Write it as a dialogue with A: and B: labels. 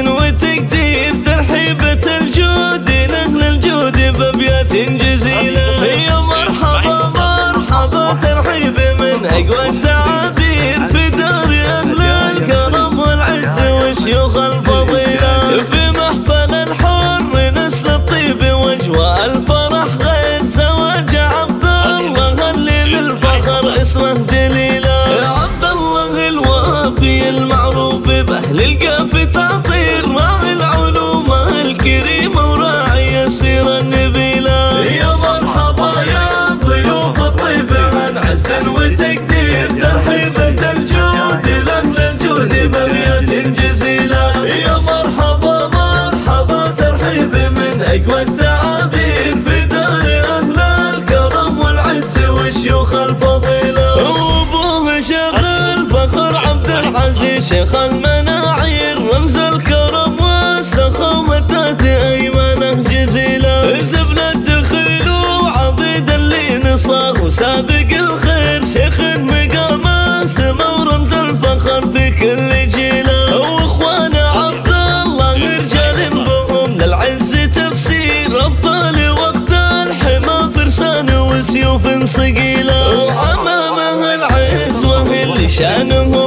A: وتقدير ترحيبة الجود لأهل الجود بأبيات جزيلة. يا مرحبا مرحبا ترحيب من أقوى التعابير في دار أهل الكرم والعز والشيوخ الفضيلة. في محفل الحر نسل الطيب واجواء الفرح غير زواج عبد الله اللي للفخر اسمه دليلة. عبد الله الوافي المعروف بأهل القاف تطير راعي العلوم الكريمة وراعي السيرة النبيلة. يا مرحبا يا ضيوف الطيب عن عز وتقدير ترحيبة الجود لأهل الجود بأبيات جزيلة. يا مرحبا مرحبا ترحيب من أقوى التعابير في دار أهل الكرم والعز والشيوخ الفضيلة. وأبوه شيخ الفخر عبد العزيز شيخ المناعير رمز الكرم والسخاوة تاتي أيمانه جزيلة. زبن الدخيل وعضيد اللي نصار وسابق الخير شيخ مقامه سما ورمز الفخر في كل جيله. واخوان عبد الله رجال بهم للعز تفسير ابطال وقت الحما فرسان وسيوف صقيله. وعمامه العز وهي اللي شانه